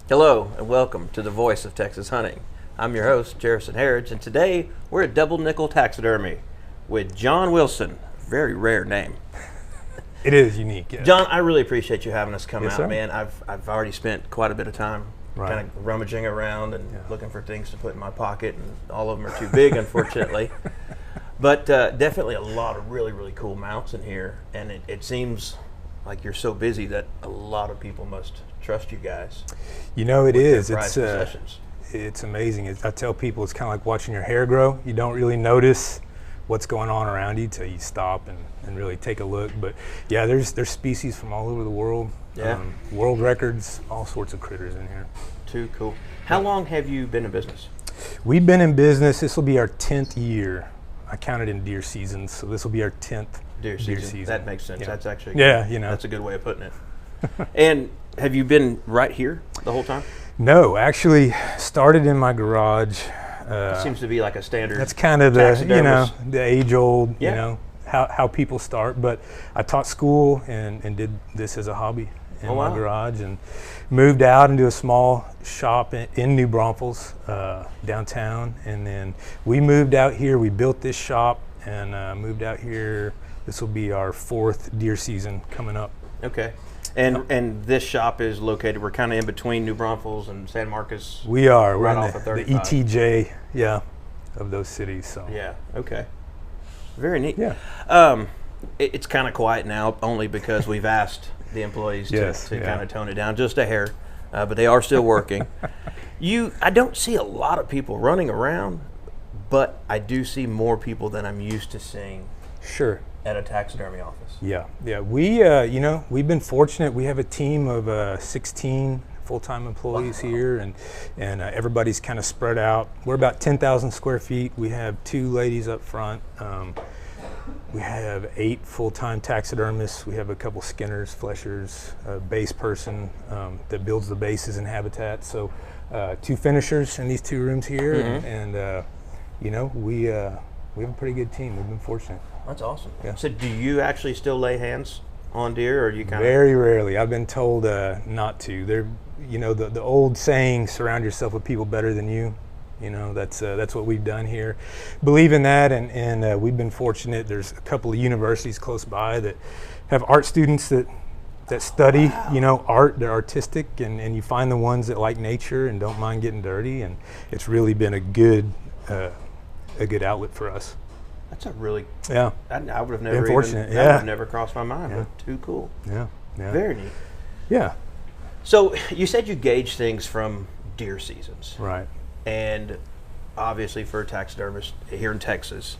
Hello and welcome to the Voice of Texas Hunting. I'm your host, Jerison and today we're at Double Nickle Taxidermy with Jon Wilson. Very rare name. It is unique, yeah. Jon, I really appreciate you having us come Yes, out, sir. man. I've already spent quite a bit of time Right. kind of rummaging around and looking for things to put in my pocket, and all of them are too big, unfortunately. But definitely a lot of really, really cool mounts in here, and it seems like you're so busy that a lot of people must trust you guys. You know, it with is. their prized possessions. It's amazing. I tell people it's kind of like watching your hair grow. You don't really notice what's going on around you till you stop and really take a look. But yeah, there's species from all over the world. Yeah. World records, all sorts of critters in here. Too cool. How long have you been in business? We've been in business. This will be our 10th year. I counted in deer seasons, so this will be our 10th Deer season. That makes sense. Yeah. That's actually that's a good way of putting it. And have you been right here the whole time? No, actually started in my garage. It seems to be like a standard. That's kind of the the age old Yeah. How people start. But I taught school and did this as a hobby in my garage, and moved out into a small shop in New Braunfels downtown, and then we moved out here. We built this shop and moved out here. This will be our 4th deer season coming up. Okay. And this shop is located, we're kind of in between New Braunfels and San Marcos. We are. We're right in off the of 35. ETJ, of those cities. So Yeah, okay. Very neat. Yeah. It's kind of quiet now, only because we've asked the employees to kind of tone it down just a hair, but they are still working. I don't see a lot of people running around, but I do see more people than I'm used to seeing Sure. at a taxidermy office. Yeah. We, we've been fortunate. We have a team of 16 full-time employees here, and everybody's kind of spread out. We're about 10,000 square feet. We have 2 ladies up front. We have 8 full-time taxidermists. We have a couple skinners, fleshers, a base person that builds the bases and habitats. So 2 finishers in these 2 rooms here, and we have a pretty good team. We've been fortunate. That's awesome. Yeah. So do you actually still lay hands on deer, or you kind of? Very rarely. I've been told not to. They're, the old saying, surround yourself with people better than you. That's what we've done here. Believe in that, and we've been fortunate. There's a couple of universities close by that have art students that study, art. They're artistic, and you find the ones that like nature and don't mind getting dirty, and it's really been a good outlet for us. That's a really I would have never fortunate. that would have never crossed my mind. But too cool. Yeah. Very neat. Yeah. So you said you gauge things from deer seasons, Right. and obviously for a taxidermist here in Texas,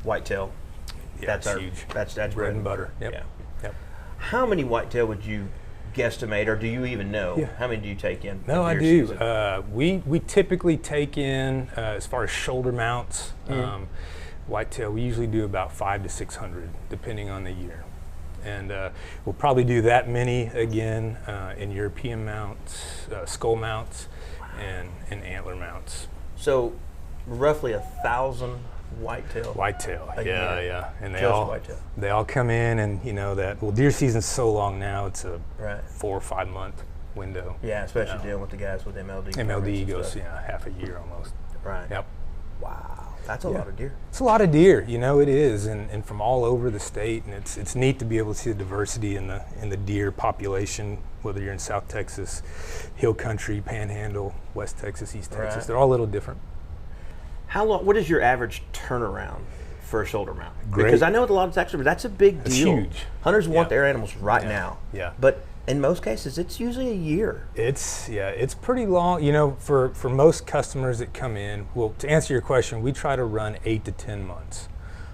whitetail. Yeah, that's it's huge. That's Bread and butter. Yep. Yeah. Yep. How many whitetail would you guesstimate, or do you even know? Yeah. How many do you take in? No, a I deer do. season? We typically take in as far as shoulder mounts. Whitetail, we usually do about 500 to 600, depending on the year, and we'll probably do that many again in European mounts, skull mounts, and antler mounts. So roughly 1,000 whitetail. Whitetail, yeah, and Whitetail. they all come in, and deer season's so long now. It's a Right. 4 or 5 month window. Yeah, especially dealing with the guys with MLD. MLD and goes stuff. half a year almost. Right. Yep. Wow, that's a lot of deer. It's a lot of deer, it is, and from all over the state, and it's neat to be able to see the diversity in the deer population, whether you're in South Texas, Hill Country, Panhandle, West Texas, East Texas. Right. They're all a little different. How long? What is your average turnaround for a shoulder mount? Great. Because I know with a lot of taxidermy, that's a big It's deal. huge. Hunters want Yeah. their animals right Yeah. now. Yeah. But in most cases, it's usually a year. It's pretty long. For most customers that come in, well, to answer your question, we try to run 8 to 10 months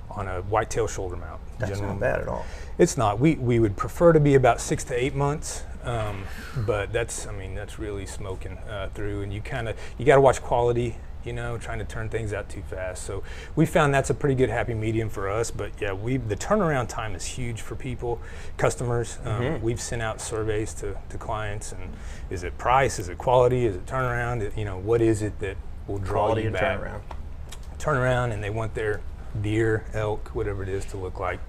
on a whitetail shoulder mount. That's not bad at all. It's not. We would prefer to be about 6 to 8 months, but that's really smoking through, and you got to watch quality. Trying to turn things out too fast. So we found that's a pretty good happy medium for us. But yeah, the turnaround time is huge for customers. We've sent out surveys to clients, and is it price? Is it quality? Is it turnaround? What is it that will draw Quality you and back? Turnaround, and they want their deer, elk, whatever it is, to look like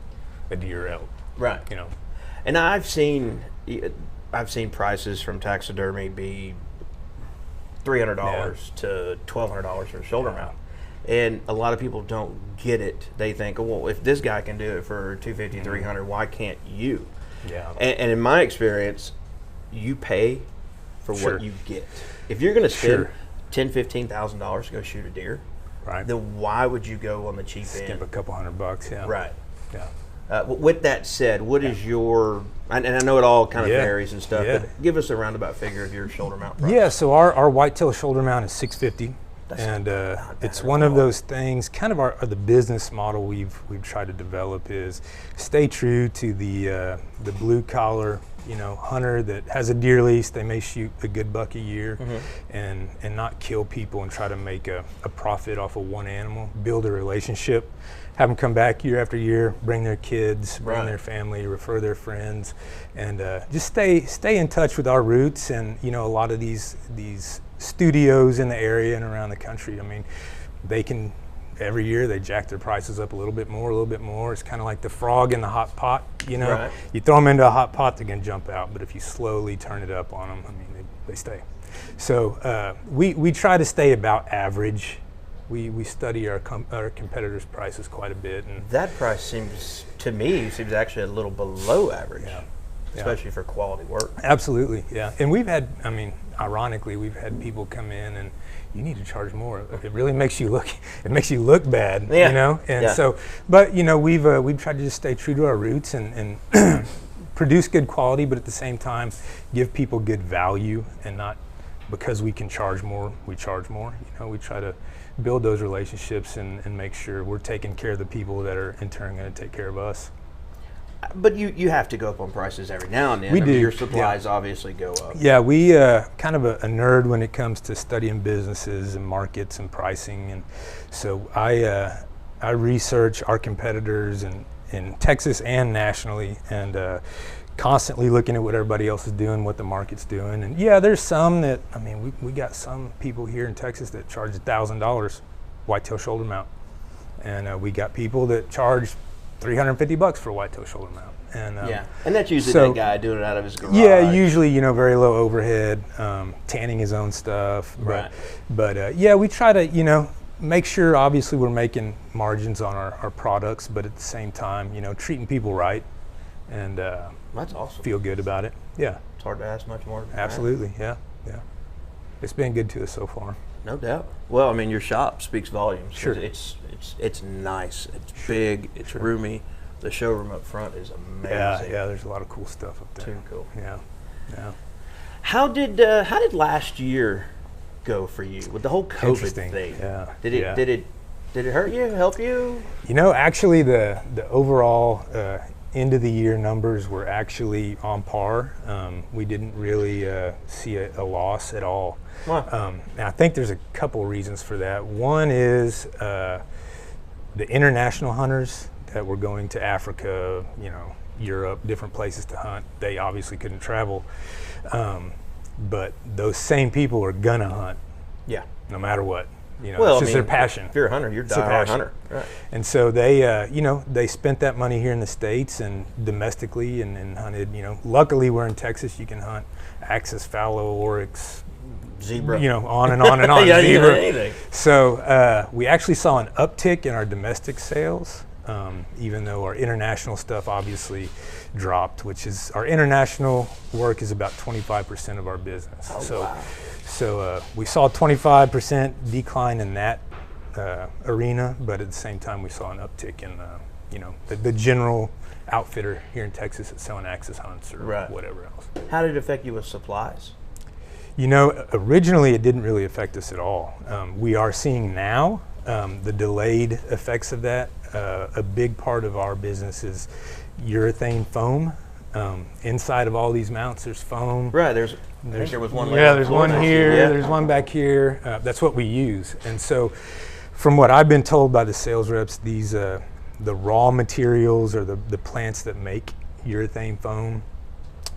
a deer, elk. Right. And I've seen prices from taxidermy be $300 to $1,200 for a shoulder mount. And a lot of people don't get it. They think, oh, well, if this guy can do it for $250, $300, why can't you? Yeah. And in my experience, you pay for what you get. If you're going to spend $10,000, $15,000 to go shoot a deer, then why would you go on the cheap end? Skip a couple $100, yeah. Right. Yeah. With that said, what is your, and I know it all kind of varies and stuff, but give us a roundabout figure of your shoulder mount price. Yeah, so our whitetail shoulder mount is $650. And it's one of those things, kind of the business model we've tried to develop is stay true to the blue collar, hunter that has a deer lease. They may shoot a good buck a year and not kill people and try to make a profit off of one animal, build a relationship, have them come back year after year, bring their kids, bring their family, refer their friends, and just stay in touch with our roots. And a lot of these studios in the area and around the country, I mean, they can, every year they jack their prices up a little bit more. It's kind of like the frog in the hot pot, you throw them into a hot pot, they can jump out, but if you slowly turn it up on them, I mean, they stay. So we try to stay about average. We study our competitors' prices quite a bit. And that price seems actually a little below average. Especially for quality work. Absolutely, yeah. And we've had, ironically, we've had people come in and you need to charge more. It really makes you look bad, And so, but we've tried to just stay true to our roots and produce good quality, but at the same time give people good value, and not because we can charge more, we charge more. We try to build those relationships and make sure we're taking care of the people that are in turn going to take care of us. But you have to go up on prices every now and then. We do. Your supplies obviously go up. Yeah, we kind of a nerd when it comes to studying businesses and markets and pricing, and so I research our competitors in Texas and nationally, and constantly looking at what everybody else is doing, what the market's doing. And there's some that, we got some people here in Texas that charge $1,000 whitetail shoulder mount, and we got people that charge $350 for a whitetail shoulder mount. And and that's usually that guy doing it out of his garage. Yeah, usually very low overhead, tanning his own stuff. But we try to make sure obviously we're making margins on our products, but at the same time treating people right, and that's awesome. Feel good about it. Yeah, it's hard to ask much more. Absolutely, yeah. It's been good to us so far. No doubt. Well, your shop speaks volumes. Sure. It's nice. It's big. It's roomy. The showroom up front is amazing. Yeah. There's a lot of cool stuff up there. Too cool. Yeah. How did last year go for you with the whole COVID thing? Yeah. Did it hurt you? Help you? Actually, the overall end of the year numbers were actually on par. We didn't really see a loss at all. Wow. And I think there's a couple reasons for that. One is the international hunters that were going to Africa, Europe, different places to hunt. They obviously couldn't travel, but those same people are gonna hunt. Yeah. No matter what. It's just their passion. If you're a hunter, you're a diehard hunter. Right. And so they, they spent that money here in the States and domestically and hunted, luckily we're in Texas, you can hunt axis, fallow, oryx, zebra, on and on and on. Zebra. Anything. So we actually saw an uptick in our domestic sales, even though our international stuff obviously dropped, which is, our international work is about 25% of our business. Wow. So we saw a 25% decline in that arena, but at the same time we saw an uptick in the general outfitter here in Texas that's selling axis hunts or whatever else. How did it affect you with supplies? Originally it didn't really affect us at all. We are seeing now the delayed effects of that. A big part of our business is urethane foam. Inside of all these mounts, there's foam. Right. I think there was one. There's one here. Yeah. There's one back here. That's what we use. And so, from what I've been told by the sales reps, these the raw materials or the plants that make urethane foam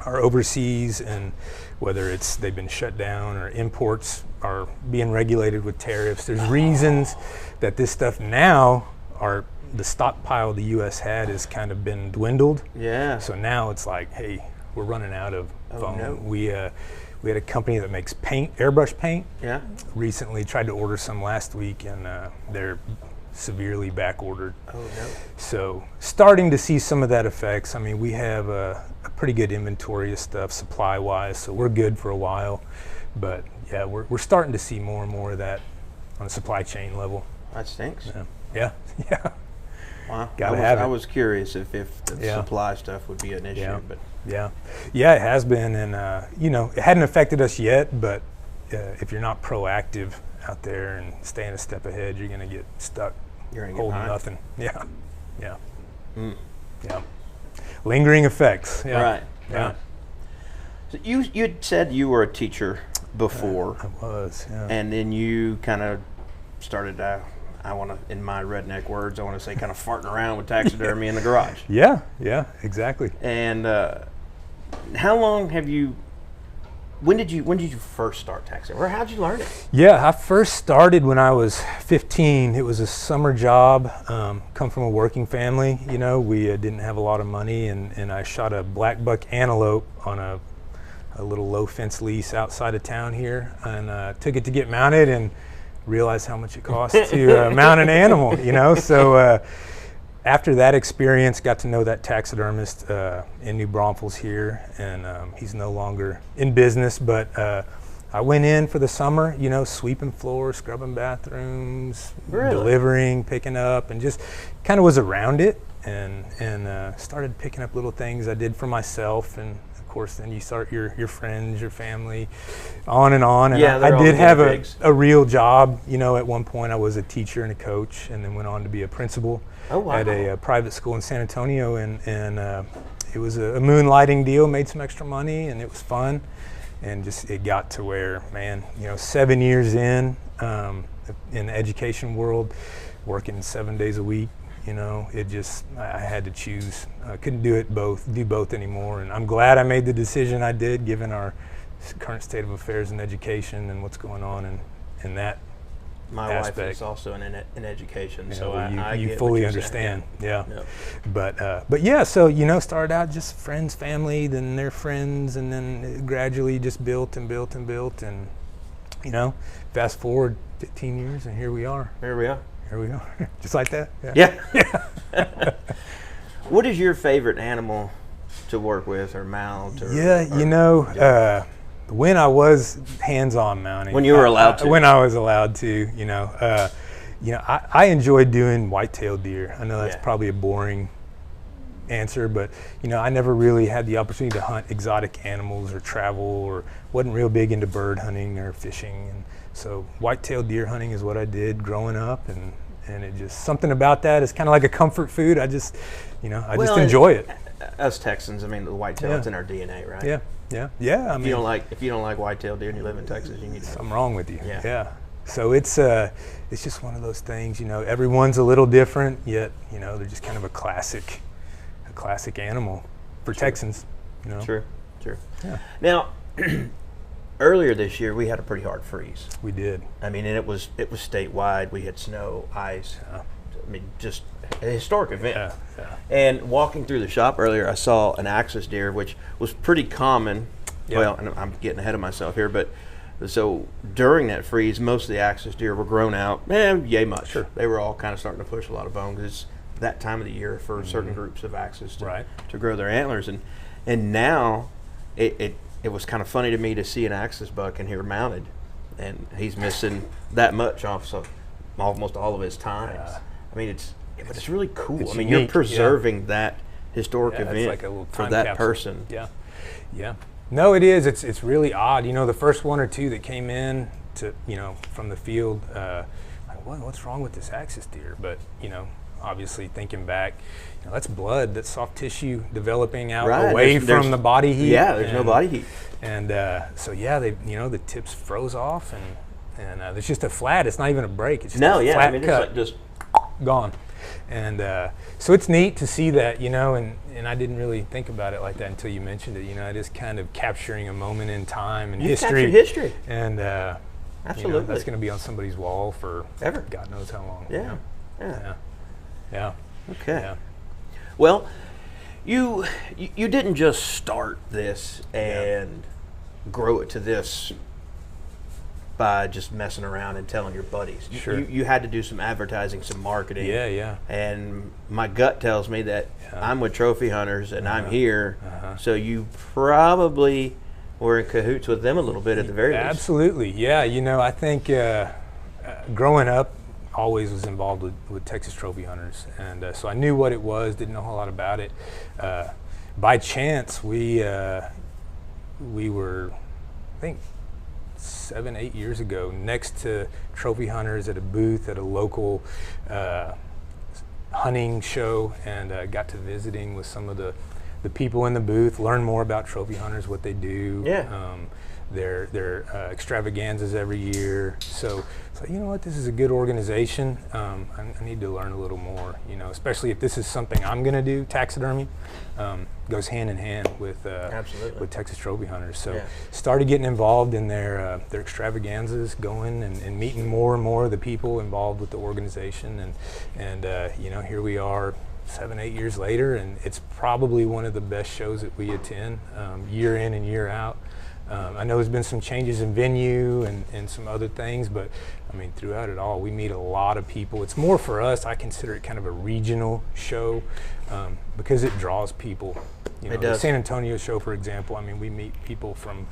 are overseas, and whether they've been shut down or imports are being regulated with tariffs. There's reasons that this stuff now the stockpile the U.S. had has kind of been dwindled. Yeah. So now it's like, hey, we're running out of foam. No. we had a company that makes paint, airbrush paint. Yeah. Recently tried to order some last week, and they're severely back ordered. Oh no. So starting to see some of that effects. I mean, we have a pretty good inventory of stuff supply wise, so we're good for a while. But yeah, we're starting to see more and more of that on the supply chain level. That stinks. Yeah. Wow. I was curious if the supply stuff would be an issue, but yeah, it has been, and you know, it hadn't affected us yet, but if you're not proactive out there and staying a step ahead, you're gonna get stuck. You're gonna holding get nothing. Yeah. Lingering effects. Yeah. Right. Yeah. Right. So you'd said you were a teacher before. I was. Yeah. And then you kind of started. I want to, in my redneck words, I want to say, kind of farting around with taxidermy in the garage. Yeah. Exactly. And how long have you? When did you first start taxidermy? Or how'd you learn it? Yeah, I first started when I was 15. It was a summer job. Come from a working family. You know, we didn't have a lot of money, and I shot a black buck antelope on a little low fence lease outside of town here, and took it to get mounted, and realized how much it costs to mount an animal. You know, so. After that experience, got to know that taxidermist in New Braunfels here, and he's no longer in business, but I went in for the summer, you know, sweeping floors, scrubbing bathrooms, delivering, picking up, and just kind of was around it, and started picking up little things I did for myself, and of course then you start your friends, your family, on and on. And yeah, I did have a real job. You know, at one point I was a teacher and a coach, and then went on to be a principal. Oh, wow. At a private school in San Antonio, and it was a moonlighting deal, made some extra money, and it was fun, and just it got to where, man, you know, 7 years in the education world, working 7 days a week, you know, it just, I had to choose. I couldn't do both anymore, and I'm glad I made the decision I did, given our current state of affairs in education and what's going on in that. My aspect. wife is also in education, you so know, I you get fully what understand. Yeah. But yeah, so you know, started out just friends, family, then their friends, and then it gradually just built, and you know, fast forward 15 years, and here we are. Here we are. Just like that. Yeah. What is your favorite animal to work with or mount? You know. When I was hands-on mounting, when you were allowed to, when I was allowed to, you know, I enjoyed doing white-tailed deer. I know that's probably a boring answer, but you know, I never really had the opportunity to hunt exotic animals or travel, or wasn't real big into bird hunting or fishing, and so white-tailed deer hunting is what I did growing up, and it just, something about that is kind of like a comfort food. I just, you know, I just enjoy it. Us Texans, I mean, the whitetail is in our DNA, right? Yeah. I mean, if you don't like whitetail deer and you live in Texas, you need to. Something wrong with you. Yeah. So it's just one of those things, you know. Everyone's a little different, yet you know they're just kind of a classic animal for Texans. You know. True. Yeah. Now, earlier this year we had a pretty hard freeze. We did. I mean, and it was statewide. We had snow, ice. I mean, just a historic event. Yeah. And walking through the shop earlier, I saw an axis deer, which was pretty common. Yeah. Well, and I'm getting ahead of myself here, but so during that freeze, most of the axis deer were grown out, yay much. Sure. They were all kind of starting to push a lot of bone, because it's that time of the year for certain groups of axis to grow their antlers. And now it was kind of funny to me to see an axis buck in here mounted, and he's missing that much off of almost all of his tines. I mean, but it's really cool. I mean, unique. You're preserving that historic event like a little for that capsule. person. Yeah. No, it is. It's really odd. You know, the first one or two that came in to, you know, from the field, like, what's wrong with this axis deer? But you know, obviously thinking back, you know, that's blood, that's soft tissue developing out away from the body heat. Yeah, there's no body heat. And so they, you know, the tips froze off, and there's just a flat. It's not even a break. It's just a flat cut. It's like just gone. And so it's neat to see that, you know, and I didn't really think about it like that until you mentioned it. You know, it is kind of capturing a moment in time and history. History. And absolutely, you know, that's going to be on somebody's wall for ever. God knows how long. Yeah. Okay. Yeah. Well, you didn't just start this and grow it to this by just messing around and telling your buddies. Sure. You had to do some advertising, some marketing. Yeah. And my gut tells me that I'm with Trophy Hunters and I'm here, so you probably were in cahoots with them a little bit at the very least. Absolutely, yeah. I think growing up, always was involved with Texas Trophy Hunters, and so I knew what it was, didn't know a whole lot about it. By chance, we were, I think, 7-8 years ago, next to Trophy Hunters at a booth at a local hunting show, and got to visiting with some of the people in the booth, learn more about Trophy Hunters, what they do, their extravaganzas every year. So you know what, this is a good organization. I need to learn a little more, especially if this is something I'm going to do. Taxidermy goes hand in hand with Texas Trophy Hunters. So started getting involved in their extravaganzas, going and meeting more and more of the people involved with the organization, and here we are 7-8 years later, and it's probably one of the best shows that we attend year in and year out. I know there's been some changes in venue and some other things, but I mean, throughout it all, we meet a lot of people. It's more for us, I consider it kind of a regional show because it draws people. The San Antonio show, for example, I mean, we meet people from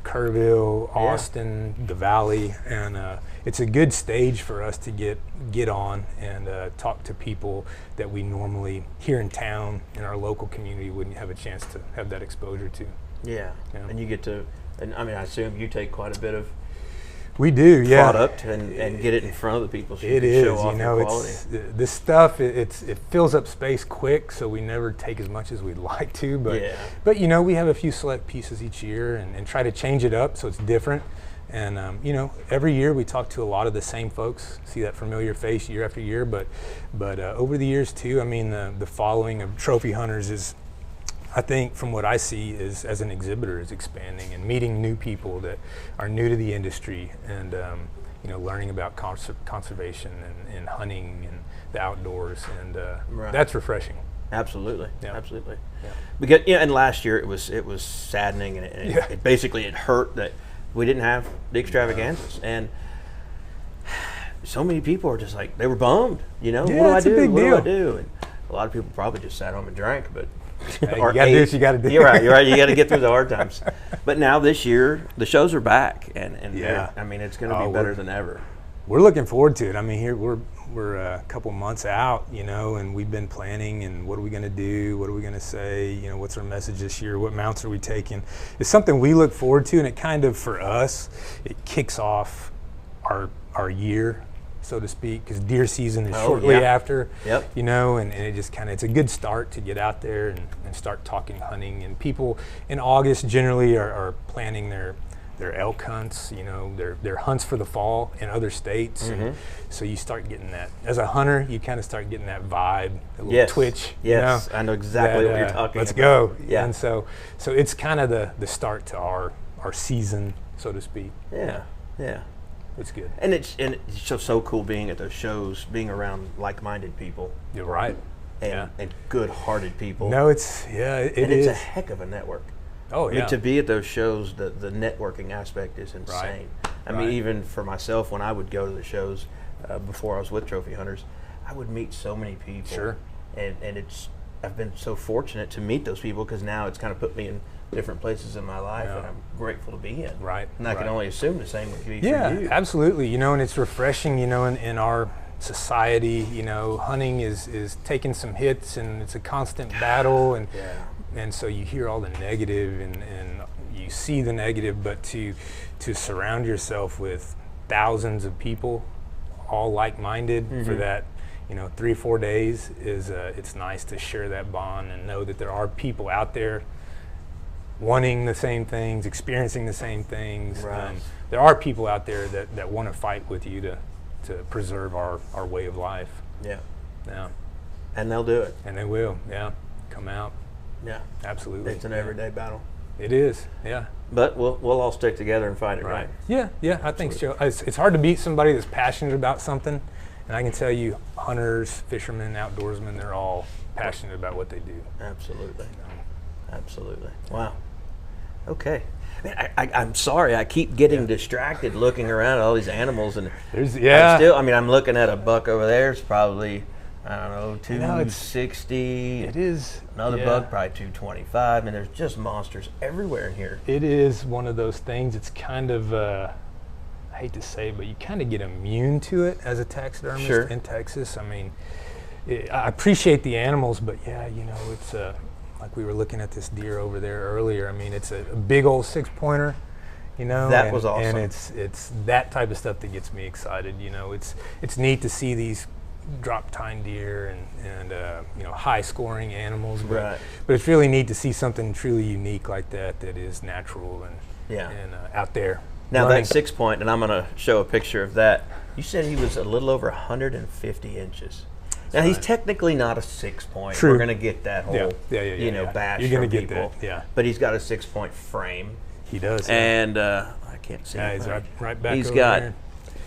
Kerrville, Austin, the Valley, and it's a good stage for us to get on and talk to people that we normally here in town, in our local community, wouldn't have a chance to have that exposure to. Yeah. And you get to, and I mean, I assume you take quite a bit of product and get it in front of the people so it you is, can show off your quality. This stuff, it fills up space quick, so we never take as much as we'd like to, but we have a few select pieces each year and try to change it up so it's different. And every year we talk to a lot of the same folks, see that familiar face year after year, but over the years too, I mean, the following of Trophy Hunters is, I think, from what I see, is as an exhibitor, is expanding and meeting new people that are new to the industry, and learning about conservation and hunting and the outdoors, and that's refreshing. Absolutely, absolutely. Yeah. Because and last year it was saddening, and it basically it hurt that we didn't have the extravaganzas, and so many people are just like, they were bummed. What do I do? What do I do? And a lot of people probably just sat home and drank, but. You got to do what you got to do. You're right. You got to get through the hard times. But now this year, the shows are back, and I mean, it's going to be better than ever. We're looking forward to it. I mean, here we're a couple months out, and we've been planning, and what are we going to do? What are we going to say? What's our message this year? What mounts are we taking? It's something we look forward to, and it kind of, for us, it kicks off our year, so to speak, because deer season is shortly after, and it just kind of, it's a good start to get out there and start talking hunting. And people in August generally are planning their elk hunts, their hunts for the fall in other states. Mm-hmm. And so you start getting that, as a hunter, you kind of start getting that vibe, a little twitch. Yes, I know exactly what you're talking let's about. Let's go. Yeah. And so it's kind of the start to our season, so to speak. Yeah. It's good. And it's just so cool being at those shows, being around like-minded people. You're right. And good-hearted people. No, it's it's a heck of a network. Oh, yeah. I mean, to be at those shows, the networking aspect is insane. Right. I mean, even for myself, when I would go to the shows before I was with Trophy Hunters, I would meet so many people. Sure. And I've been so fortunate to meet those people, because now it's kind of put me in different places in my life that I'm grateful to be in. Right. And I can only assume the same would be for you. Yeah, absolutely. And it's refreshing, in our society, hunting is taking some hits, and it's a constant battle, and so you hear all the negative and you see the negative, but to surround yourself with thousands of people, all like-minded, for that 3 or 4 days is it's nice to share that bond and know that there are people out there wanting the same things, experiencing the same things. Right. There are people out there that want to fight with you to preserve our way of life. Yeah. Yeah. And they'll do it. And they will. Yeah. Come out. Yeah. Absolutely. It's an everyday battle. It is. Yeah. But we'll all stick together and fight it, right? Yeah. I think so. It's hard to beat somebody that's passionate about something, and I can tell you, hunters, fishermen, outdoorsmen, they're all passionate about what they do. Absolutely. Absolutely. Wow. Okay. I'm sorry, I keep getting distracted looking around at all these animals, and I'm looking at a buck over there. It's probably, I don't know, 260. It is. Another buck, probably 225. And there's just monsters everywhere in here. It is one of those things. It's kind of, I hate to say it, but you kind of get immune to it as a taxidermist in Texas. I mean, I appreciate the animals, but it's like we were looking at this deer over there earlier. I mean, it's a big old 6-pointer, That was awesome. And it's that type of stuff that gets me excited. It's neat to see these drop tine deer and high scoring animals, but it's really neat to see something truly unique like that is natural and out there. Now that 6-point, and I'm going to show a picture of that. You said he was a little over 150 inches. Now he's technically not a 6-point. True. We're going to get that whole bash You're going to get that. Yeah. But he's got a 6-point frame. He does. And I can't see. He's right back. He's over got there.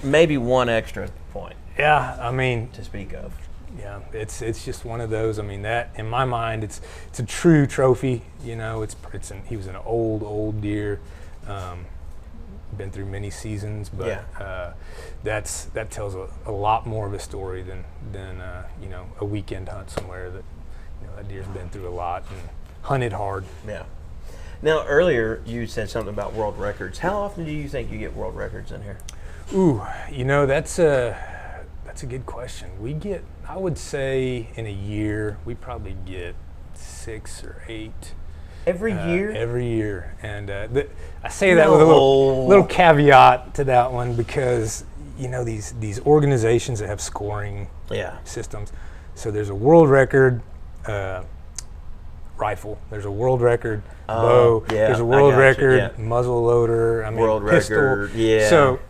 maybe one extra point. Yeah, I mean, to speak of. Yeah, it's just one of those. I mean, that in my mind, it's a true trophy. He was an old deer. Been through many seasons, but that tells a lot more of a story than a weekend hunt somewhere that deer's been through a lot and hunted hard. Yeah. Now earlier you said something about world records. How often do you think you get world records in here? Ooh, that's a good question. We get, I would say, in a year we probably get 6 or 8. Every year? Every year. And I say that with a little caveat to that one because, these organizations that have scoring systems. So there's a world record rifle. There's a world record bow. There's a world record muzzle loader. World pistol. record. Yeah. So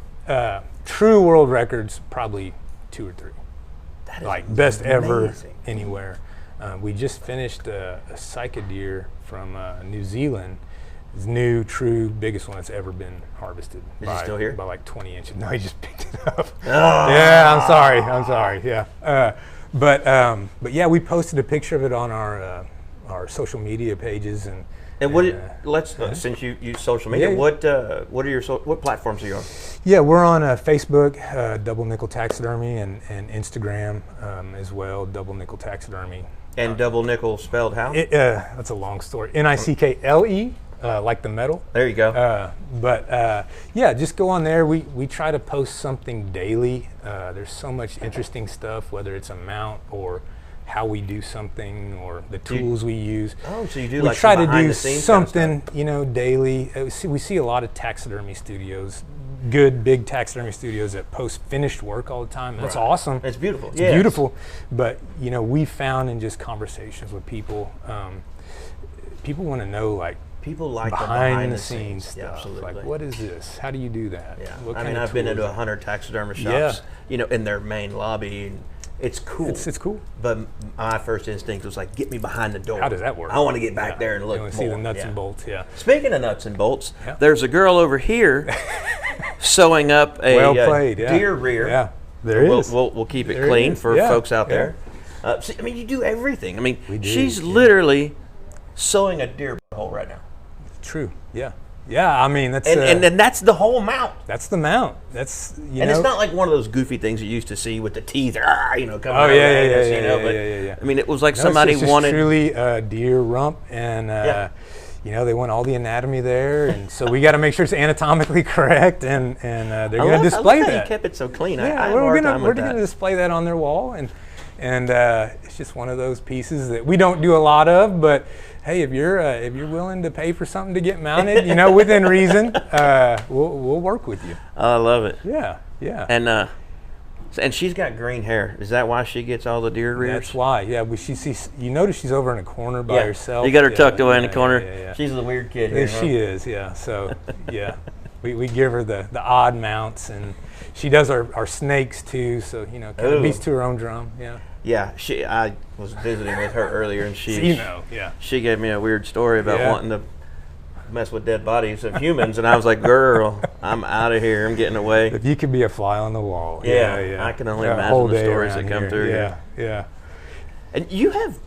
true world records, probably 2 or 3. That is like best amazing. Ever anywhere. We just finished a cyca deer from New Zealand. It's new, true, biggest one that's ever been harvested. Is he still here? By like 20 inches. No, he just picked it up. Oh. Yeah, I'm sorry. Yeah, but yeah, we posted a picture of it on our social media pages and. And since you use social media, what platforms are you on? Yeah, we're on Facebook, Double Nickle Taxidermy, and Instagram as well, Double Nickle Taxidermy. And double nickel spelled how? That's a long story. Nickle, like the metal. There you go. Yeah, just go on there. We try to post something daily. There's so much interesting stuff, whether it's a mount or how we do something or the tools we use. Oh, so you do we like try some to do something, kind of daily. We see a lot of taxidermy studios, good big taxidermy studios that post finished work all the time. That's awesome. It's beautiful. It's beautiful. But we found in just conversations with people, people want to know people like behind the scenes stuff. Yeah, absolutely. Like, what is this? How do you do that? Yeah. I've been into 100 taxidermy shops, in their main lobby. And it's cool. It's cool. But my first instinct was get me behind the door. How does that work? I want to get back there and look more. See the nuts and bolts, Speaking of nuts and bolts, there's a girl over here sewing up a deer rear. Yeah, there is. We'll keep it clean for folks out there. You do everything. She's literally sewing a deer butthole right now. True, yeah. Yeah, that's and that's the whole mount. That's the mount. That's and it's not like one of those goofy things you used to see with the teeth, coming out. Oh yeah. It was like somebody it's wanted truly a deer rump, and they want all the anatomy there, and so we got to make sure it's anatomically correct, and they're going to display that. You kept it so clean. Yeah, we're going to display that on their wall, and it's just one of those pieces that we don't do a lot of, but. Hey, if you're willing to pay for something to get mounted, within reason, we'll work with you. I love it. Yeah. And she's got green hair. Is that why she gets all the deer rears? That's why. Yeah, but you notice she's over in a corner by herself. You got her tucked away in the corner. Yeah. She's the weird kid here. She is. Yeah. So we give her the odd mounts, and she does our snakes too. So kind of beats to her own drum. Yeah. Yeah, I was visiting with her earlier, and she gave me a weird story about wanting to mess with dead bodies of humans, and I was like, "Girl, I'm out of here. I'm getting away." If you could be a fly on the wall. Yeah. I can only imagine the stories that come through. Yeah. And you have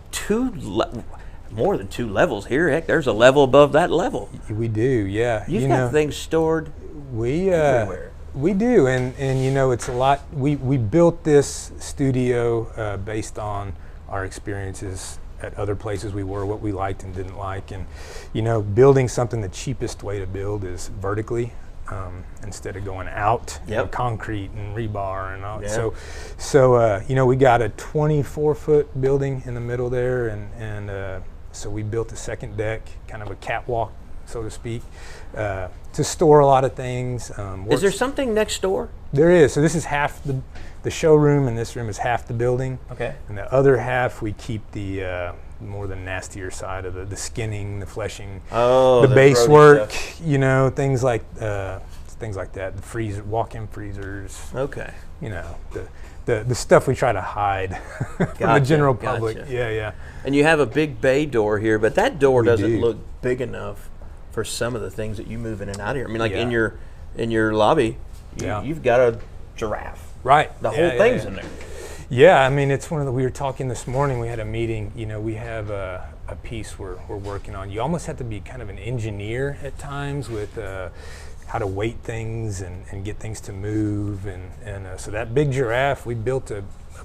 more than 2 levels here. Heck, there's a level above that level. We do, yeah. You've got things stored everywhere. We do, and it's a lot. We built this studio based on our experiences at other places we were, what we liked and didn't like, and building something, the cheapest way to build is vertically. Instead of going out, concrete and rebar and all. Yeah. So we got a 24-foot building in the middle there, and so we built a second deck, kind of a catwalk, so to speak, to store a lot of things. Is there something next door? There is. So this is half the showroom, and this room is half the building. Okay. And the other half we keep the more the nastier side of the skinning, the fleshing, the base work, things like that. The freezer, walk-in freezers. Okay. The stuff we try to hide from the general public. Gotcha. Yeah. And you have a big bay door here, but that door doesn't look big enough for some of the things that you move in and out of here. I mean, like in your lobby, you've got a giraffe. Right. The whole thing's in there. Yeah, I mean, it's we were talking this morning, we had a meeting, we have a piece we're working on. You almost have to be kind of an engineer at times with how to weight things and get things to move. And so that big giraffe, we built a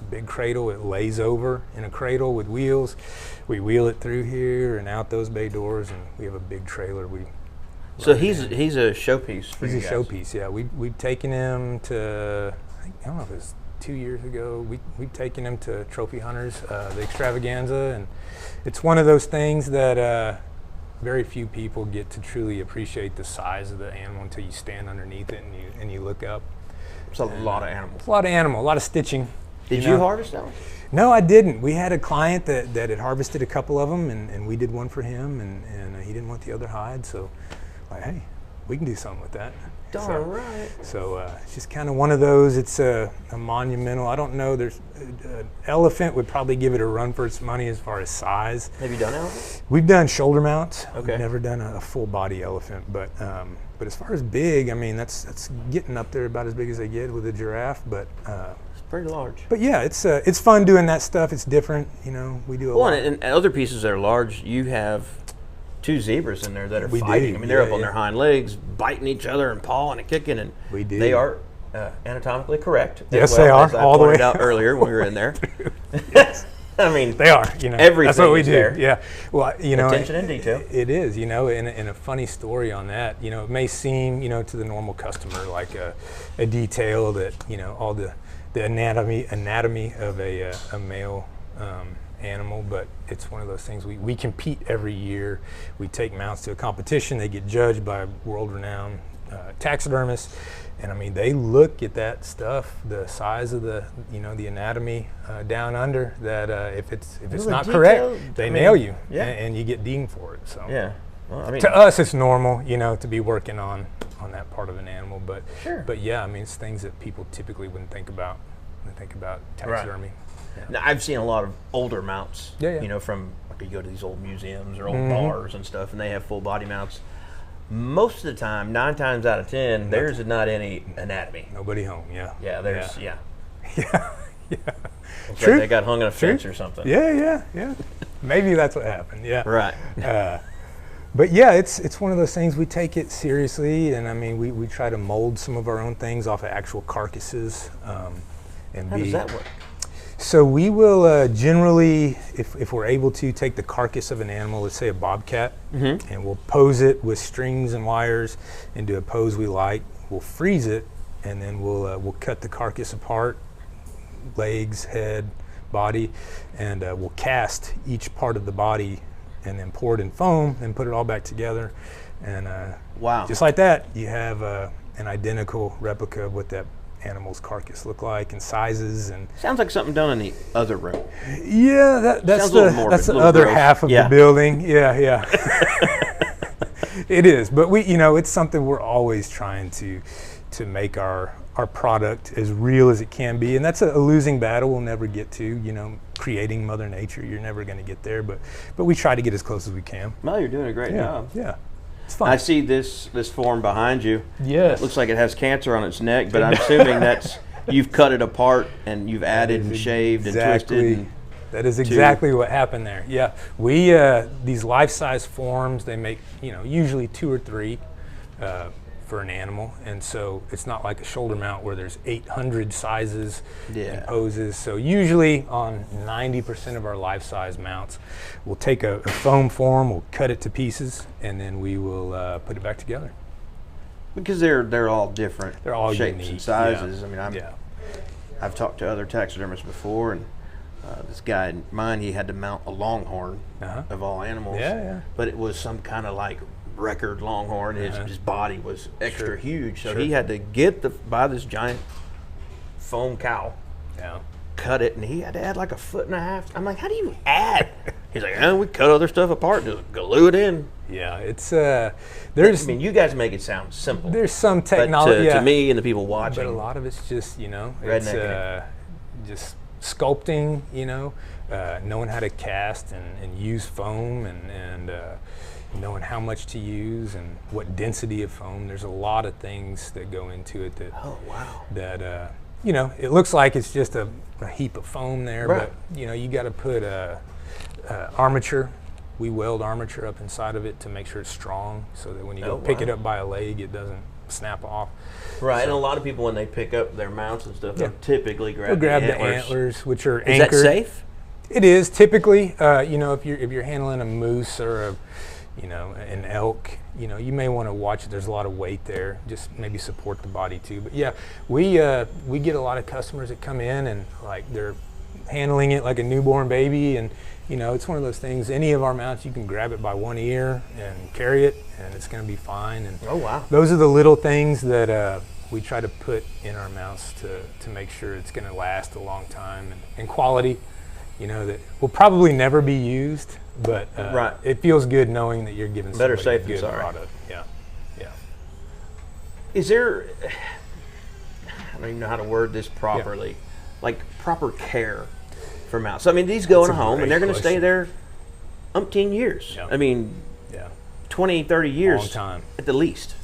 big cradle. It lays over in a cradle with wheels. We wheel it through here and out those bay doors, and we have a big trailer. So he's a showpiece for you guys. He's a showpiece, yeah. We've taken him to, I don't know if it was 2 years ago, we've taken him to Trophy Hunters, the extravaganza, and it's one of those things that very few people get to truly appreciate the size of the animal until you stand underneath it and you look up. It's a lot of animals. A lot of stitching. Did you harvest those? No, I didn't. We had a client that had harvested a couple of them, and we did one for him, and he didn't want the other hide, so like, hey, we can do something with that. Darn right. So it's just kind of one of those. It's a monumental. I don't know. There's an elephant would probably give it a run for its money as far as size. Have you done elephants? We've done shoulder mounts. Okay. We've never done a full body elephant, but as far as big, I mean that's getting up there about as big as they get with a giraffe. But it's pretty large. But yeah, it's fun doing that stuff. It's different. We do a lot. And other pieces that are large, you have 2 zebras in there that are fighting. Do. I mean, they're up on their hind legs, biting each other and pawing and kicking, and they are anatomically correct. Yes, they are. As I all the way out earlier when we were in there. Yes. I mean, they are. Everything. That's what we is do. there. Yeah. Well, attention and detail. It is. And a funny story on that. It may seem, to the normal customer like a detail that all the anatomy of a male animal, but it's one of those things. We compete every year. We take mounts to a competition. They get judged by world-renowned taxidermists, and I mean they look at that stuff, the size of the anatomy down under. That if it's not correct, they nail you, and you get dinged for it. So yeah, well, I mean, to us it's normal, to be working on that part of an animal, but sure. But yeah, I mean it's things that people typically wouldn't think about when they think about taxidermy. Right. Yeah. Now, I've seen a lot of older mounts, yeah. From, like, you go to these old museums or old bars and stuff, and they have full body mounts. Most of the time, 9 times out of 10, there's not any anatomy. Nobody home, yeah. Yeah, there's, Yeah. True. Like they got hung in a fence or something. Yeah. Maybe that's what happened, yeah. Right. But yeah, it's one of those things. We take it seriously, and I mean, we try to mold some of our own things off of actual carcasses. How does that work? So we will generally, if we're able to, take the carcass of an animal, let's say a bobcat, and we'll pose it with strings and wires into a pose we like. We'll freeze it, and then we'll cut the carcass apart, legs, head, body, and we'll cast each part of the body and then pour it in foam and put it all back together. And wow, just like that, you have an identical replica of what that animal's carcass look like and sizes. And sounds like something done in the other room. Yeah, that's the other gross. half of the building. Yeah. It is, but it's something we're always trying to make our product as real as it can be, and that's a losing battle we'll never get to. Creating Mother Nature, you're never going to get there, but we try to get as close as we can. Well, you're doing a great job. Yeah. It's fun. I see this form behind you. Yes. It looks like it has cancer on its neck, but I'm assuming you've cut it apart and you've added and shaved and twisted. That is exactly what happened there. Yeah, we these life-size forms, they make usually 2 or 3 for an animal, and so it's not like a shoulder mount where there's 800 sizes and poses. So usually on 90% of our life-size mounts, we'll take a foam form, we'll cut it to pieces, and then we will put it back together. Because they're all different. They're all shapes unique. and sizes. I mean, I've talked to other taxidermists before, and this guy in mine, he had to mount a longhorn of all animals. But it was some kind of like record longhorn. His body was extra huge, so he had to buy this giant foam cow, cut it, and he had to add like 1.5 foot. I'm like, how do you add? He's like, we cut other stuff apart and just glue it in. Yeah, it's I mean, you guys make it sound simple. There's some technology. To me and the people watching, but a lot of it's just it's just sculpting. Knowing how to cast and use foam and knowing how much to use and what density of foam. There's a lot of things that go into it that it looks like it's just a heap of foam there, but you got to put armature. We weld armature up inside of it to make sure it's strong, so that when you go pick it up by a leg, it doesn't snap off. Right, and a lot of people, when they pick up their mounts and stuff, they'll typically grab the antlers, which are anchored. Is that safe? It is typically. If you're handling a moose or an elk, you may want to watch it. There's a lot of weight there. Just maybe support the body too. But yeah, we get a lot of customers that come in and like they're handling it like a newborn baby, and it's one of those things. Any of our mounts, you can grab it by one ear and carry it, and it's going to be fine. And those are the little things that we try to put in our mounts to make sure it's going to last a long time and quality. That will probably never be used, but it feels good knowing that you're giving better somebody safe a good than sorry. product. Yeah. Is there? I don't even know how to word this properly. Like proper care for mounts. So, I mean, these go in a home and they're going to stay there umpteen years. I mean, 20, 30 years long time at the least.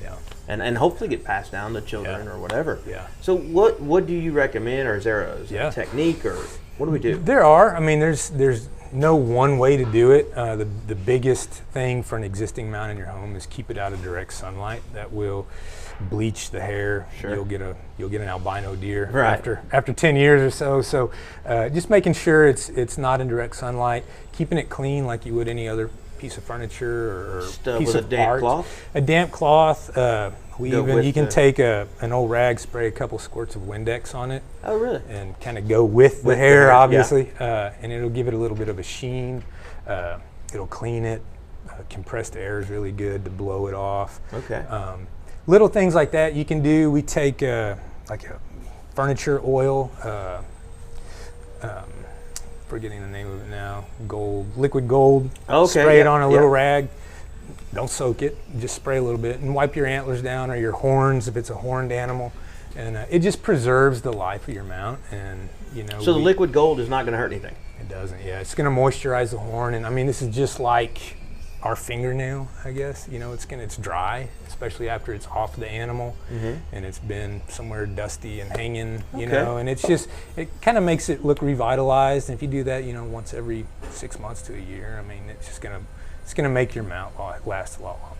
And hopefully get passed down to children or whatever. So what do you recommend, or is there a technique, or what do we do? There are. I mean, there's no one way to do it. The biggest thing for an existing mount in your home is keep it out of direct sunlight. That will bleach the hair. You'll get an albino deer after 10 years or so. So just making sure it's not in direct sunlight, keeping it clean like you would any other piece of furniture or piece of damp art. cloth? A damp cloth. You can take an old rag, spray a couple squirts of Windex on it. Oh, really? And kind of go with the hair, obviously, and it'll give it a little bit of a sheen. It'll clean it. Compressed air is really good to blow it off. Okay. Little things like that you can do. We take like a furniture oil. Forgetting the name of it now. Liquid gold. Spray it on a little rag. Don't soak it, just spray a little bit and wipe your antlers down or your horns if it's a horned animal, and it just preserves the life of your mount. And so the liquid gold is not going to hurt anything. It doesn't. It's going to moisturize the horn, and I mean this is just like our fingernail, I guess. It's dry, especially after it's off the animal and it's been somewhere dusty and hanging. And it kind of makes it look revitalized. And if you do that, once every 6 months to a year, I mean it's just going to make your mount last a lot longer.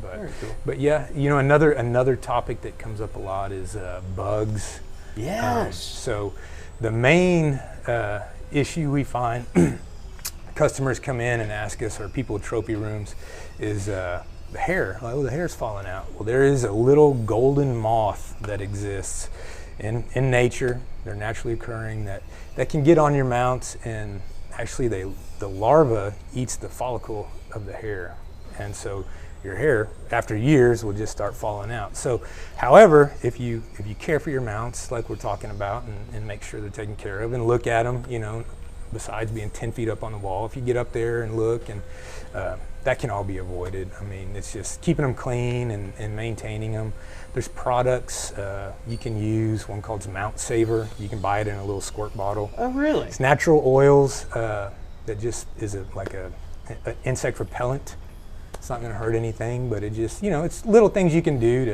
Very cool. But yeah, another topic that comes up a lot is bugs. Yes. So the main issue we find customers come in and ask us, or people with trophy rooms, is the hair. The hair's falling out. Well, there is a little golden moth that exists in nature. They're naturally occurring that can get on your mounts, and actually the larva eats the follicle of the hair, and so your hair after years will just start falling out. So however, if you care for your mounts like we're talking about and make sure they're taken care of and look at them, besides being 10 feet up on the wall, if you get up there and look, and that can all be avoided. I mean, it's just keeping them clean and maintaining them. There's products you can use, one called Mount Saver. You can buy it in a little squirt bottle. Oh, really? It's natural oils that just is like an insect repellent. It's not going to hurt anything, but it just, it's little things you can do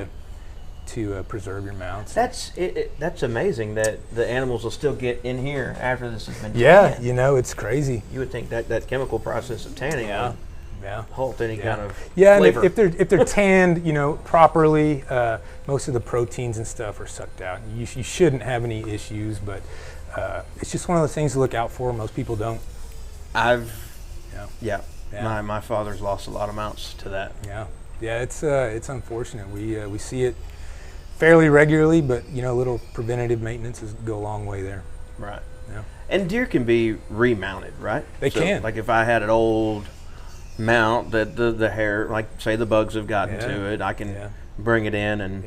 to preserve your mounts. That's amazing that the animals will still get in here after this has been Yeah, tanned. you know, it's crazy. You would think that chemical process of tanning would halt any kind of flavor. And if they're tanned, you know, properly, most of the proteins and stuff are sucked out. You shouldn't have any issues, but it's just one of those things to look out for. Most people don't. My father's lost a lot of mounts to that. Yeah, it's unfortunate. We see it fairly regularly, but you know, a little preventative maintenance go a long way there. Right. Yeah. And deer can be remounted, right? They can. Like if I had an old mount that the hair, like say the bugs have gotten to it, I can bring it in and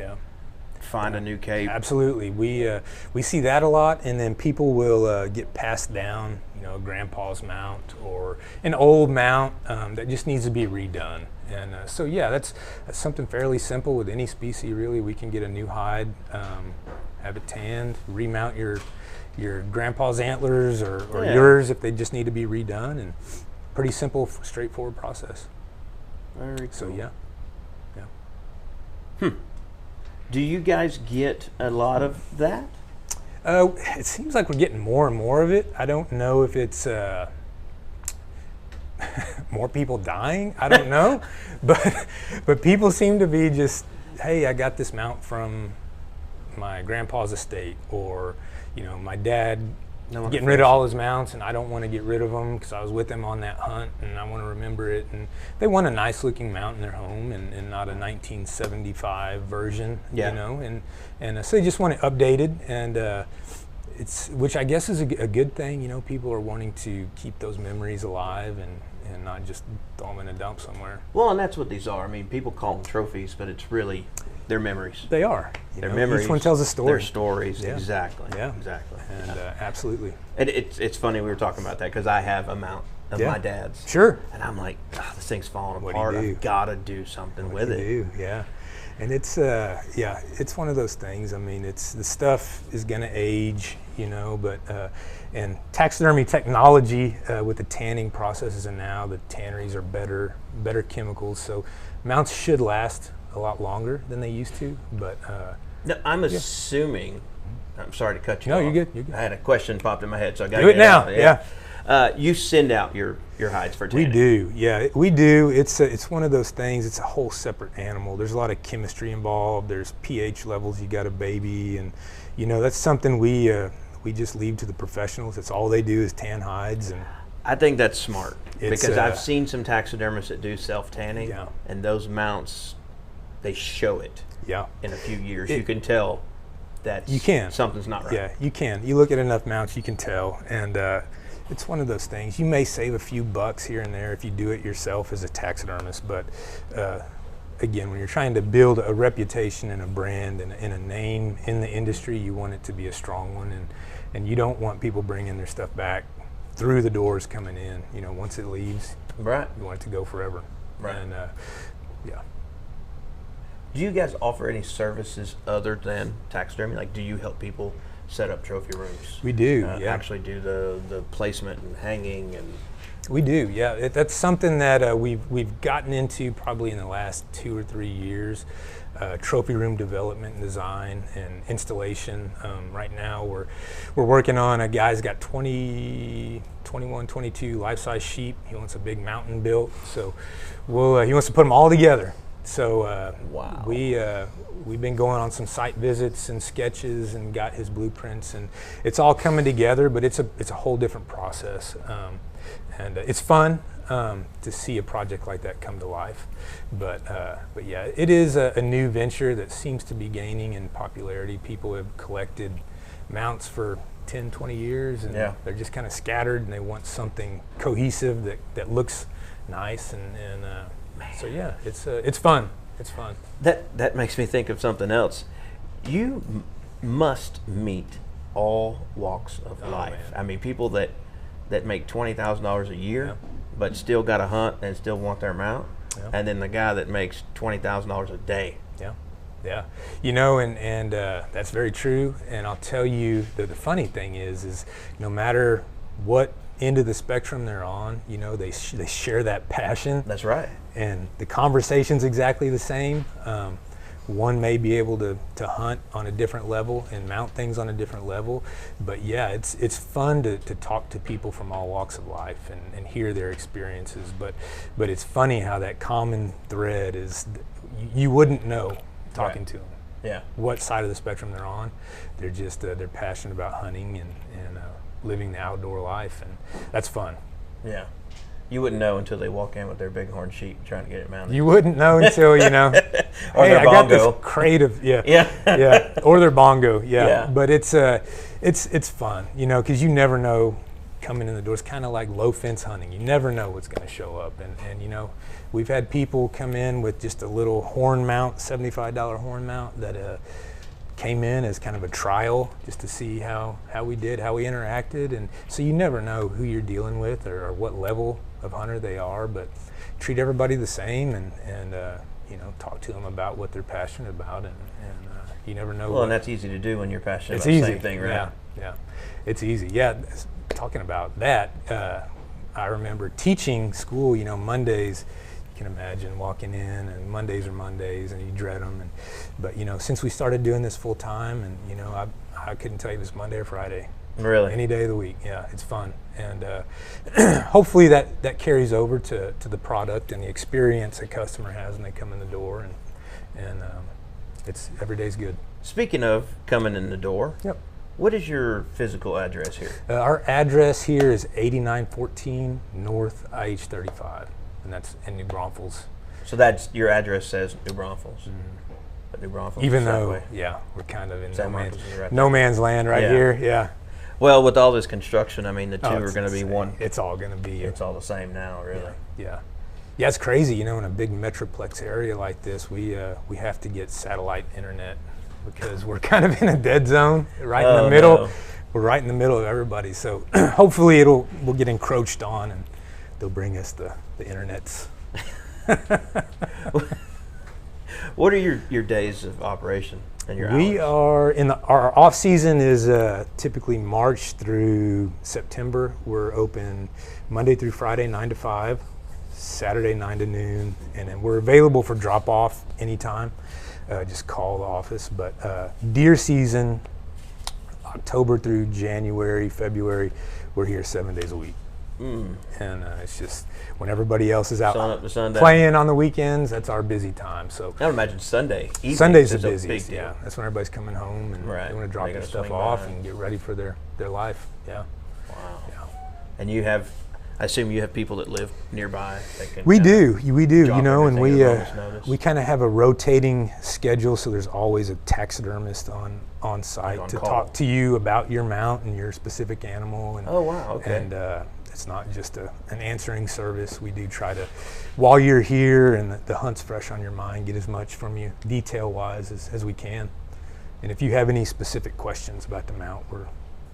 find a new cape. Absolutely. We see that a lot, and then people will get passed down, you know, grandpa's mount or an old mount that just needs to be redone. And so that's something fairly simple with any species really. We can get a new hide, have it tanned, remount your grandpa's antlers or yours if they just need to be redone, and pretty simple, straightforward process. Very cool. So yeah. Do you guys get a lot of that? It seems like we're getting more and more of it. I don't know if it's more people dying. I don't know, but people seem to be just, hey, I got this mount from my grandpa's estate, or you know, my dad getting rid of all his mounts, and I don't want to get rid of them because I was with him on that hunt, and I want to remember it. And they want a nice looking mount in their home, and not a 1975 version, you know. And so they just want it updated, and which I guess is a good thing. You know, people are wanting to keep those memories alive and not just throw them in a dump somewhere. Well, and that's what these are. I mean, people call them trophies, but it's really their memories. They are. Their memories. Each one tells a story. Their stories, exactly. Yeah, exactly. And absolutely. It's funny we were talking about that because I have a mount of my dad's. Sure. And I'm like, this thing's falling What apart. do you do? I've got to do something with it. Yeah. And it's it's one of those things. I mean, the stuff is going to age, you know, but and taxidermy technology with the tanning processes, and now the tanneries are better chemicals, so mounts should last a lot longer than they used to. But no, I'm assuming. I'm sorry to cut you off. No, you're good. I had a question popped in my head, so I got to do it now. Yeah. You send out your hides for tanning. We do. Yeah, we do. It's one of those things. It's a whole separate animal. There's a lot of chemistry involved. There's pH levels you got to baby, and you know, that's something we just leave to the professionals. That's all they do is tan hides. And I think that's smart because I've seen some taxidermists that do self tanning, and those mounts, they show it. Yeah. In a few years, you can tell that something's not right. Yeah, you can. You look at enough mounts, you can tell, and it's one of those things. You may save a few bucks here and there if you do it yourself as a taxidermist, but again, when you're trying to build a reputation and a brand and a name in the industry, you want it to be a strong one, and you don't want people bringing their stuff back through the doors coming in. You know, once it leaves, you want it to go forever. Right. And do you guys offer any services other than taxidermy? Like, do you help people set up trophy rooms? We do, Actually do the placement and hanging and... We do, yeah. That's something that we've gotten into probably in the last 2 or 3 years. Trophy room development and design and installation. Right now we're working on a guy's got 21, 22 life-size sheep. He wants a big mountain built, so he wants to put them all together. So we've been going on some site visits and sketches and got his blueprints, and it's all coming together. But it's a whole different process, and it's fun to see a project like that come to life. But yeah, it is a new venture that seems to be gaining in popularity. People have collected mounts for 10, 20 years, and they're just kind of scattered, and they want something cohesive that looks nice and so yeah, it's fun. It's fun. That makes me think of something else. You must meet all walks of life. Man. I mean, people that make $20,000 a year, but still got to hunt and still want their mount, and then the guy that makes $20,000 a day. Yeah. You know, and that's very true. And I'll tell you that the funny thing is no matter what end of the spectrum they're on, you know, they share that passion. That's right. And the conversation's exactly the same. one may be able to hunt on a different level and mount things on a different level. But yeah, it's fun to talk to people from all walks of life and hear their experiences. But it's funny how that common thread is, you wouldn't know talking to them. Yeah. What side of the spectrum they're on. They're just, they're passionate about hunting and living the outdoor life, and that's fun. Yeah. You wouldn't know until they walk in with their bighorn sheep trying to get it mounted. You wouldn't know until, you know, or hey, their I bongo. got this crate of, yeah, or their bongo, yeah. But it's fun, you know, because you never know coming in the door. It's kind of like low fence hunting. You never know what's going to show up, and you know, we've had people come in with just a little horn mount, $75 horn mount that came in as kind of a trial just to see how we did, how we interacted, and so you never know who you're dealing with or what level of hunter they are, but treat everybody the same and you know, talk to them about what they're passionate about, and you never know. Well, and that's easy to do when you're passionate about the same thing, right? Yeah, it's easy. Yeah, talking about that, I remember teaching school, you know, Mondays. You can imagine walking in, and Mondays are Mondays, and you dread them. But you know, since we started doing this full time, and you know, I couldn't tell you if it's Monday or Friday. Really? Any day of the week. Yeah, it's fun, and hopefully that carries over to the product and the experience a customer has when they come in the door, and it's every day's good. Speaking of coming in the door, yep. What is your physical address here? Our address here is 8914 North IH35. And that's in New Braunfels. So that's your address says New Braunfels. But New Braunfels, even though, yeah, we're kind of in right no man's land right here. Yeah. Well, with all this construction, I mean, the two are going to be one. It's all going to be. It's all the same now, really. Yeah. Yeah, it's crazy. You know, in a big metroplex area like this, we have to get satellite internet because we're kind of in a dead zone, right in the middle. No. We're right in the middle of everybody. So hopefully we'll get encroached on, and they'll bring us the internets. What are your days of operation and your hours? We are our off season is typically March through September. We're open Monday through Friday 9 to 5, Saturday 9 to noon, and then we're available for drop off anytime. Just call the office. But deer season, October through January, February, we're here 7 days a week. And it's just when everybody else is out playing on the weekends, that's our busy time. So I would imagine Sunday's the busiest. Yeah, that's when everybody's coming home and they want to drop their stuff off and get ready for their life. Yeah. Wow. Yeah. And I assume you have people that live nearby. We do, you know, and we kind of have a rotating schedule, so there's always a taxidermist on site to talk to you about your mount and your specific animal. And, oh, wow, okay. And it's not just an answering service. We do try to, while you're here and the hunt's fresh on your mind, get as much from you detail-wise as we can. And if you have any specific questions about the mount, we're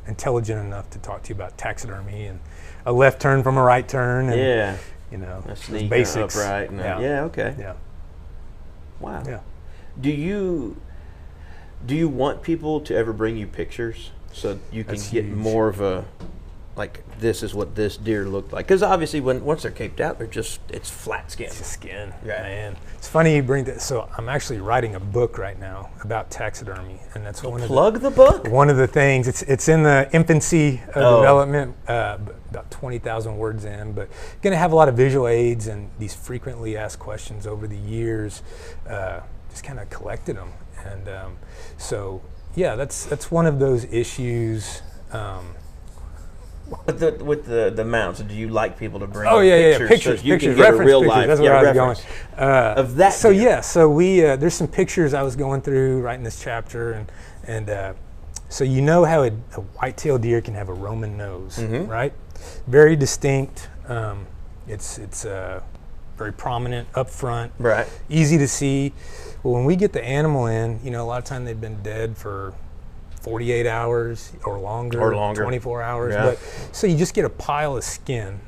intelligent enough to talk to you about taxidermy and a left turn from a right turn, and you know, basics. Upright. Yeah. Okay. Yeah. Wow. Yeah. Do you want people to ever bring you pictures so you can get more of a, like, this is what this deer looked like? Because obviously once they're caped out, it's flat skin. It's just skin, right. Man. It's funny you bring that. So I'm actually writing a book right now about taxidermy, and that's the book. One of the things, it's in the infancy of development, about 20,000 words in, but going to have a lot of visual aids and these frequently asked questions over the years. Just kind of collected them, and so yeah, that's one of those issues. With the mounts, do you like people to bring pictures, so you pictures, can get a real pictures. life That's where I was going. Of that so deer. So we there's some pictures I was going through writing this chapter, and so you know how a white-tailed deer can have a Roman nose, right? Very distinct. It's very prominent up front, right? Easy to see. Well, when we get the animal in, you know, a lot of time they've been dead for 48 hours or longer, 24 hours. Yeah. But so you just get a pile of skin,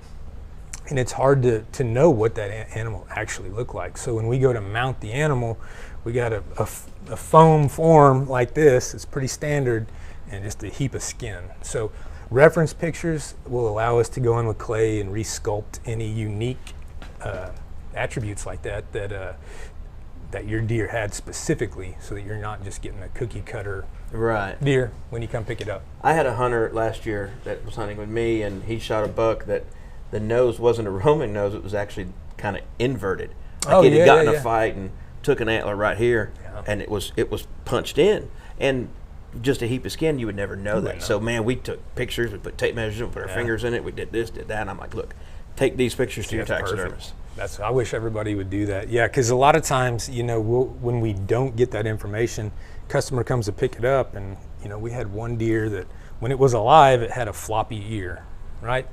and it's hard to know what that animal actually looked like. So when we go to mount the animal, we got a foam form like this. It's pretty standard, and just a heap of skin. So reference pictures will allow us to go in with clay and resculpt any unique attributes like that that your deer had specifically, so that you're not just getting a cookie cutter deer when you come pick it up. I had a hunter last year that was hunting with me, and he shot a buck that the nose wasn't a roaming nose; it was actually kind of inverted. Like he had gotten a fight and took an antler right here, and it was punched in, and just a heap of skin. You would never know that. So man, we took pictures, we put tape measures, we put our fingers in it, we did this, did that, and I'm like, look, take these pictures to your taxidermist. I wish everybody would do that. Yeah, because a lot of times, you know, when we don't get that information, customer comes to pick it up, and you know, we had one deer that when it was alive, it had a floppy ear, right?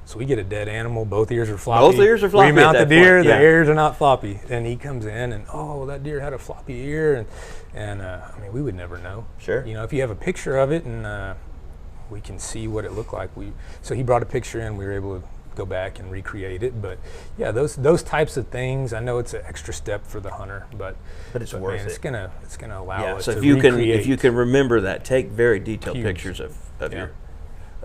So we get a dead animal, both ears are floppy. Both ears are floppy. We mount the deer, the ears are not floppy. And he comes in and, oh, that deer had a floppy ear. And I mean, we would never know. Sure. You know, if you have a picture of it and we can see what it looked like. So he brought a picture in, we were able to go back and recreate it. But yeah, those types of things, I know it's an extra step for the hunter, but it's worth it. It's gonna allow us so to if you can remember that, take very detailed pictures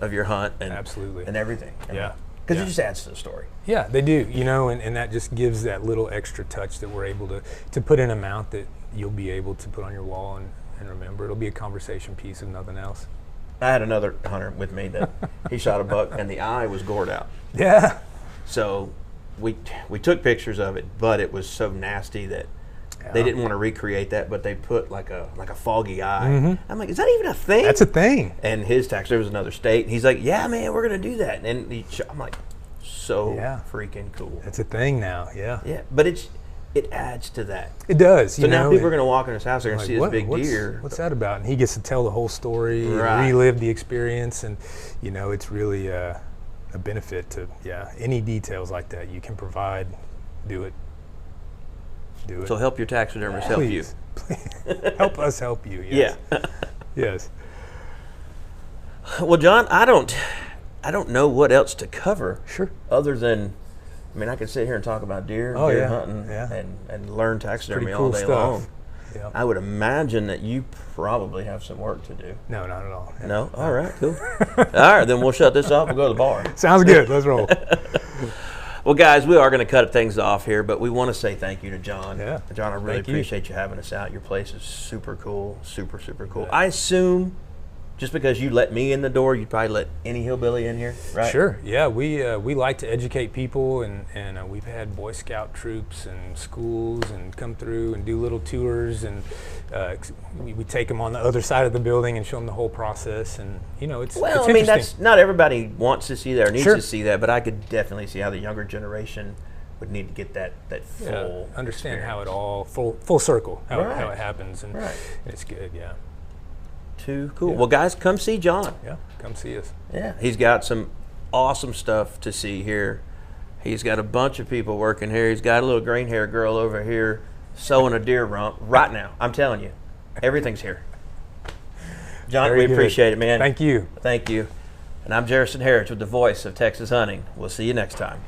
of your hunt and absolutely and everything. Yeah. Because it just adds to the story. Yeah, they do, you know, and that just gives that little extra touch that we're able to put in a mount that you'll be able to put on your wall and remember. It'll be a conversation piece if nothing else. I had another hunter with me that he shot a buck and the eye was gored out. Yeah. So we took pictures of it, but it was so nasty that they didn't want to recreate that, but they put like a foggy eye. Mm-hmm. I'm like, is that even a thing? That's a thing. And his taxidermist was another state, and he's like, yeah, man, we're going to do that. And I'm like, so freaking cool. It's a thing now, yeah. Yeah, but it adds to that. It does. So now people are going to walk in his house, they're going to see this big deer. What's that about? And he gets to tell the whole story, and relive the experience, and you know, it's really a benefit to any details like that you can provide. Do it. So help your taxidermist help you. Please. Help us help you. Yes. Yeah. Yes. Well, Jon, I don't know what else to cover. Sure. Other than, I mean, I could sit here and talk about deer hunting and learn taxidermy all day long. Yeah. I would imagine that you probably have some work to do. No, not at all. No? All right, cool. All right, then we'll shut this off and go to the bar. Sounds good. Let's roll. Well, guys, we are going to cut things off here, but we want to say thank you to Jon. Yeah. Jon, I really appreciate you having us out. Your place is super cool, super cool. I assume just because you let me in the door, you'd probably let any hillbilly in here, right? Sure. Yeah, we like to educate people, and we've had Boy Scout troops and schools and come through and do little tours, and we take them on the other side of the building and show them the whole process, and you know, it's I mean, that's not everybody wants to see that or needs to see that, but I could definitely see how the younger generation would need to get that full understand experience. how it all full circle how it happens, and it's good. Yeah. Too cool. Well, guys, come see Jon. Yeah, come see us. Yeah, he's got some awesome stuff to see here. He's got a bunch of people working here. He's got a little green hair girl over here sewing a deer rump right now. I'm telling you, everything's here. Jon, we appreciate it, man. Thank you. Thank you. And I'm Jerison with the voice of Texas Hunting. We'll see you next time.